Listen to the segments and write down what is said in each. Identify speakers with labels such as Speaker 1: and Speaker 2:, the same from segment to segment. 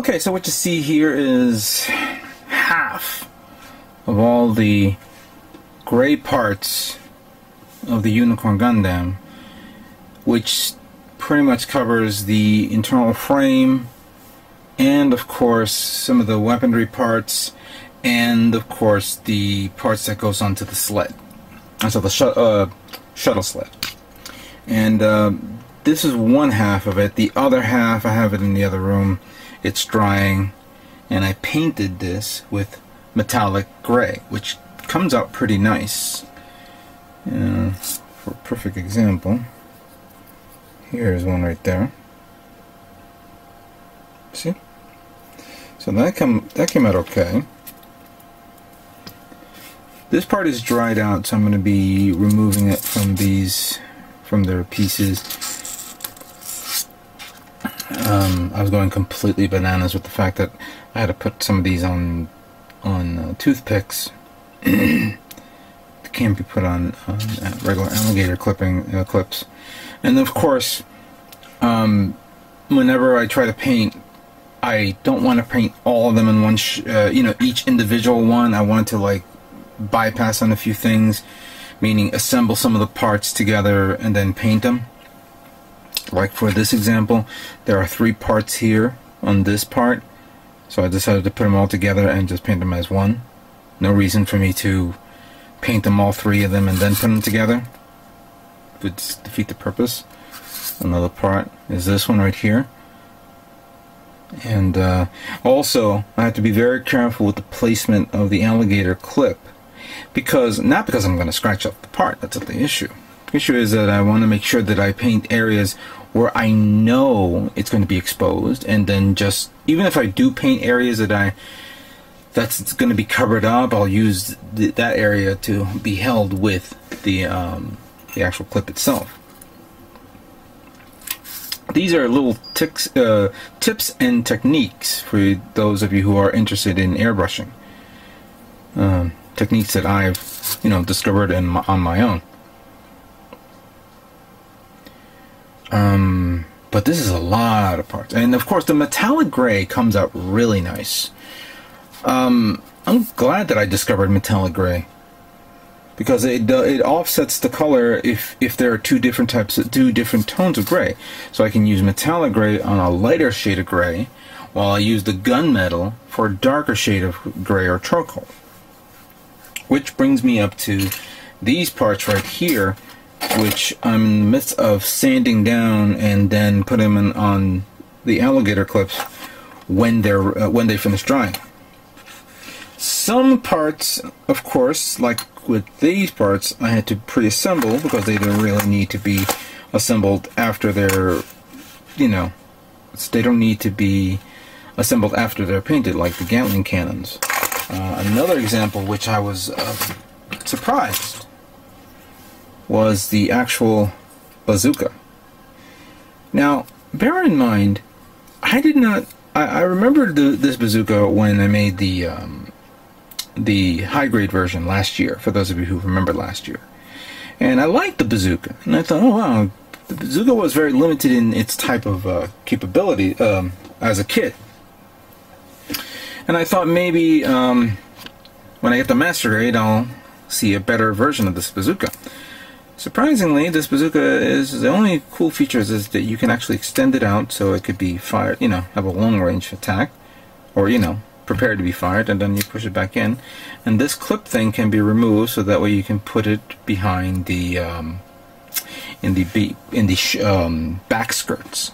Speaker 1: Okay, so what you see here is half of all the gray parts of the Unicorn Gundam, which pretty much covers the internal frame and of course some of the weaponry parts and of course the parts that goes onto the sled, so the shuttle sled. And this is one half of it. The other half, I have it in the other room. It's drying, and I painted this with metallic gray, which comes out pretty nice. For a perfect example, here's one right there. See? So that came out okay. This part is dried out, so I'm going to be removing it from their pieces. I was going completely bananas with the fact that I had to put some of these on toothpicks. They can't be put on regular alligator clips. And of course, whenever I try to paint, I don't want to paint all of them in one, each individual one. I want to like bypass on a few things, meaning assemble some of the parts together and then paint them. Like for this example, there are 3 parts here on this part, so I decided to put them all together and just paint them as one. No reason for me to paint them, all 3 of them, and then put them together. It would defeat the purpose. Another part is this one right here. And also, I have to be very careful with the placement of the alligator clip, not because I'm going to scratch up the part. That's not the issue. The issue is that I want to make sure that I paint areas where I know it's going to be exposed, and then just, even if I do paint areas that's going to be covered up, I'll use that area to be held with the actual clip itself. These are little tips and techniques for those of you who are interested in airbrushing. Techniques that I've, discovered on my own. But this is a lot of parts, and of course the metallic gray comes out really nice. I'm glad that I discovered metallic gray, because it offsets the color if there are two different tones of gray. So I can use metallic gray on a lighter shade of gray, while I use the gunmetal for a darker shade of gray or charcoal. Which brings me up to these parts right here, which I'm in the midst of sanding down and then put them on the alligator clips when they finish drying. Some parts, of course, like with these parts, I had to pre-assemble because they don't really need to be assembled after they're, they don't need to be assembled after they're painted, like the Gatling cannons. Another example which I was surprised was the actual bazooka. Now, bear in mind, I remembered this bazooka when I made the high grade version last year, for those of you who remember last year. And I liked the bazooka, and I thought, oh wow, the bazooka was very limited in its type of capability as a kit. And I thought maybe when I get the master grade, I'll see a better version of this bazooka. Surprisingly, this bazooka the only cool features is that you can actually extend it out so it could be fired, have a long range attack, or prepared to be fired, and then you push it back in. And this clip thing can be removed, so that way you can put it behind the back skirts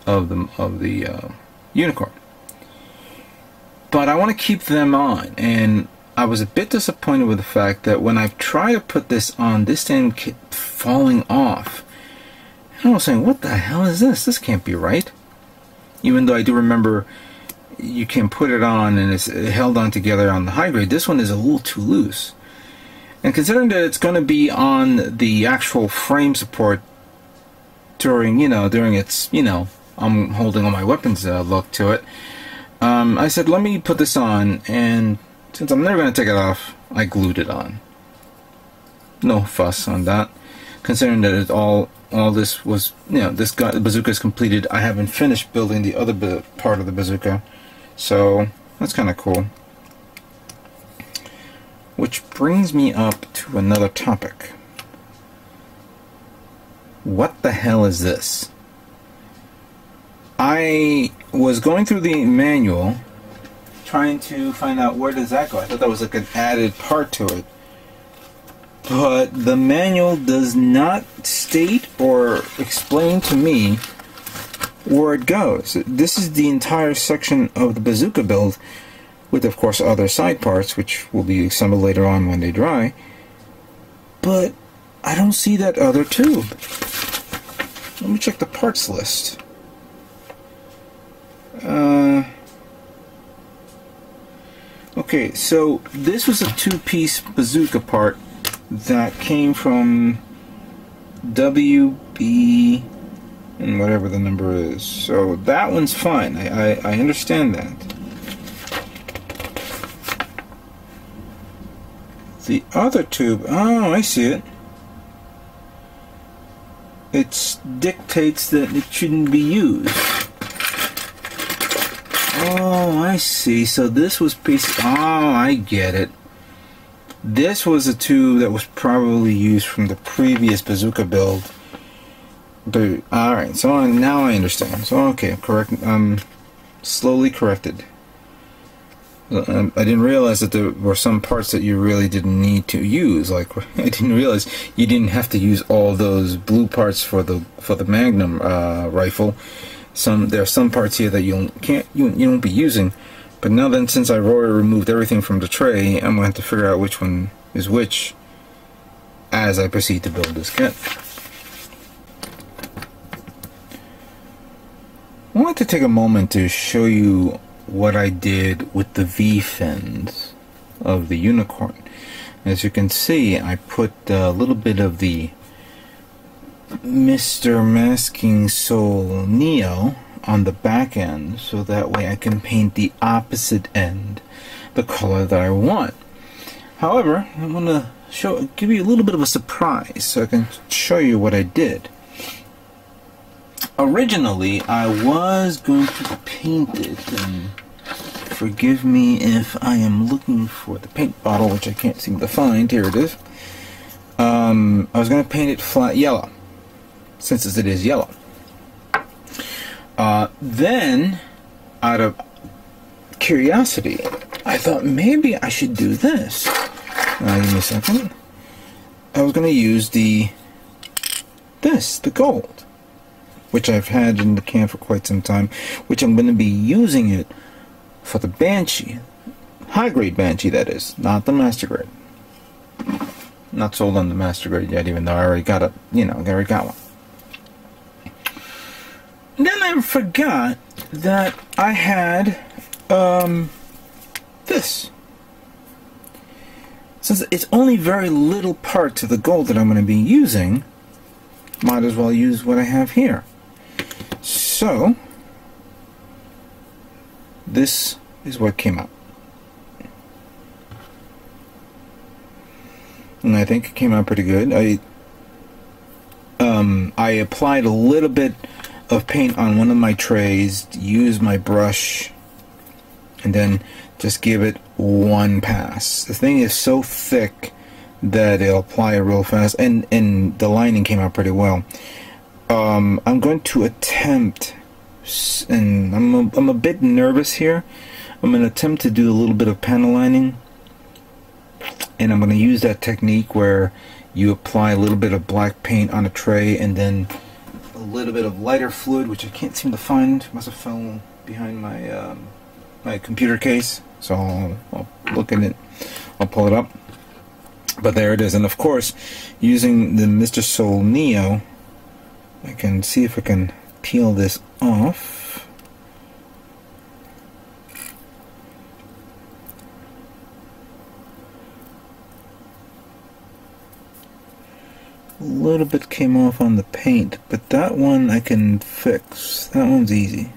Speaker 1: of the Unicorn. But I want to keep them on, and I was a bit disappointed with the fact that when I've tried to put this on, this thing kept falling off. And I was saying, what the hell is this? This can't be right. Even though I do remember you can put it on and it's held on together on the high grade, this one is a little too loose. And considering that it's going to be on the actual frame support during its, I'm holding all my weapons look to it, I said, let me put this on, and since I'm never going to take it off, I glued it on. No fuss on that. Considering that all this was, this bazooka is completed, I haven't finished building the other part of the bazooka. So that's kind of cool. Which brings me up to another topic. What the hell is this? I was going through the manual trying to find out where does that go. I thought that was like an added part to it. But the manual does not state or explain to me where it goes. This is the entire section of the bazooka build, with of course other side parts which will be assembled later on when they dry. But I don't see that other tube. Let me check the parts list. Okay, so this was a two-piece bazooka part that came from WB and whatever the number is. So that one's fine. I understand that. The other tube, oh, I see it. It dictates that it shouldn't be used. Oh, I see. So this was oh, I get it. This was a tube that was probably used from the previous bazooka build. Alright, so now I understand. So, okay, correct. Slowly corrected. I didn't realize that there were some parts that you really didn't need to use. Like, I didn't realize you didn't have to use all those blue parts for the Magnum rifle. There are some parts here that you won't be using. But now then, since I've already removed everything from the tray, I'm going to have to figure out which one is which as I proceed to build this kit. I want to take a moment to show you what I did with the V-fins of the Unicorn. As you can see, I put a little bit of the Mr. Masking Soul Neo on the back end, so that way I can paint the opposite end the color that I want. However, I'm going to give you a little bit of a surprise so I can show you what I did. Originally, I was going to paint it, and forgive me if I am looking for the paint bottle, which I can't seem to find. Here it is. I was going to paint it flat yellow, since it is yellow. Then, out of curiosity, I thought maybe I should do this. Give me a second. I was going to use the gold, which I've had in the can for quite some time, which I'm going to be using it for the Banshee. High-grade Banshee, that is, not the Master Grade. Not sold on the Master Grade yet, even though I already got it, I already got one. Then I forgot that I had this. Since it's only very little parts of the gold that I'm going to be using, might as well use what I have here. So, this is what came out. And I think it came out pretty good. I applied a little bit of paint on one of my trays, use my brush, and then just give it one pass. The thing is so thick that it'll apply it real fast, and the lining came out pretty well. I'm going to attempt, and I'm a bit nervous here. I'm going to attempt to do a little bit of panel lining, and I'm going to use that technique where you apply a little bit of black paint on a tray and then a little bit of lighter fluid, which I can't seem to find. Must have fell behind my my computer case, so I'll look at it. I'll pull it up. But there it is, and of course, using the Mr. Soul Neo, I can see if I can peel this off. A little bit came off on the paint, but that one I can fix. That one's easy.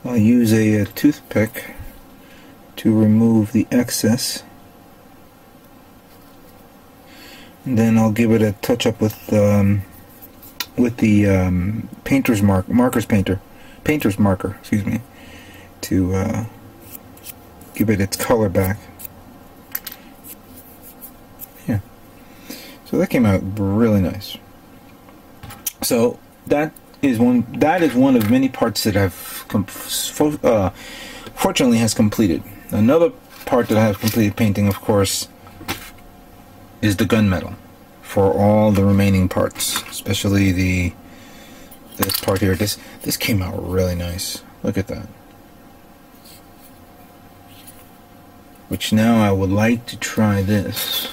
Speaker 1: I'll use a toothpick to remove the excess, and then I'll give it a touch up with the painter's markers painter painter's marker, excuse me, to give it its color back. Yeah. So that came out really nice. So that is one of many parts that I've fortunately has completed. Another part that I have completed painting, of course, is the gunmetal for all the remaining parts, especially this part here. This came out really nice. Look at that. Which now I would like to try this.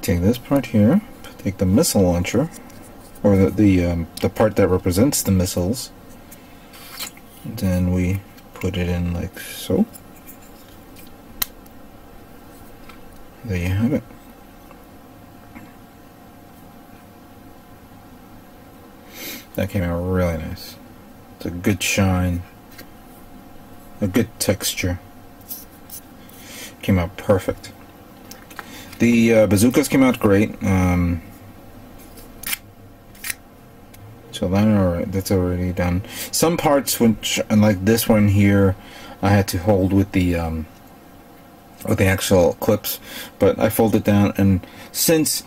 Speaker 1: Take this part here, take the missile launcher, or the part that represents the missiles, and then we put it in like so. There you have it. That came out really nice. It's a good shine, a good texture. Came out perfect. The bazookas came out great. So that's already done. Some parts, which, like this one here, I had to hold with the actual clips, but I folded down. And since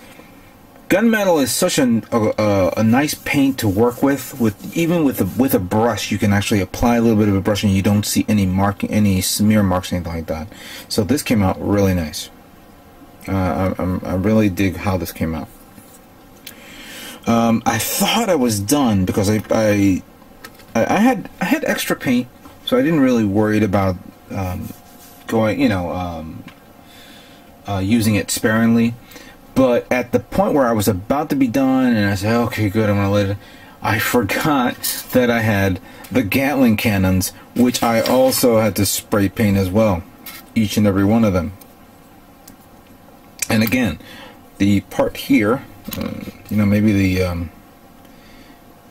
Speaker 1: gunmetal is such a nice paint to work with even with a brush, you can actually apply a little bit of a brush and you don't see any smear marks, anything like that. So this came out really nice. I really dig how this came out. I thought I was done because I had extra paint, so I didn't really worry about using it sparingly. But at the point where I was about to be done, and I said, "Okay, good, I'm gonna let it," I forgot that I had the Gatling cannons, which I also had to spray paint as well, each and every one of them. And again, the part here, maybe the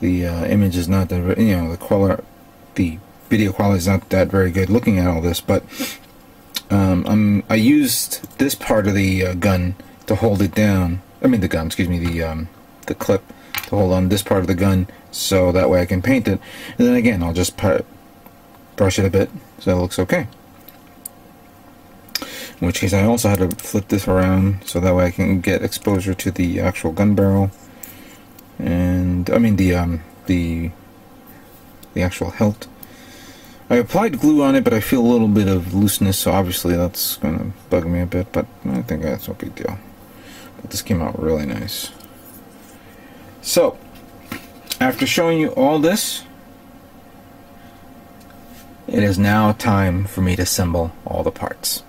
Speaker 1: image is not that, the video quality is not that very good looking at all this, but I used this part of the gun to hold it down. I mean the gun, excuse me, the clip to hold on this part of the gun, so that way I can paint it. And then again, I'll just brush it a bit so it looks okay. In which case I also had to flip this around so that way I can get exposure to the actual gun barrel, and I mean the actual hilt. I applied glue on it, but I feel a little bit of looseness, so obviously that's gonna bug me a bit, but I think that's no big deal. But this came out really nice. So after showing you all this, it is now time for me to assemble all the parts.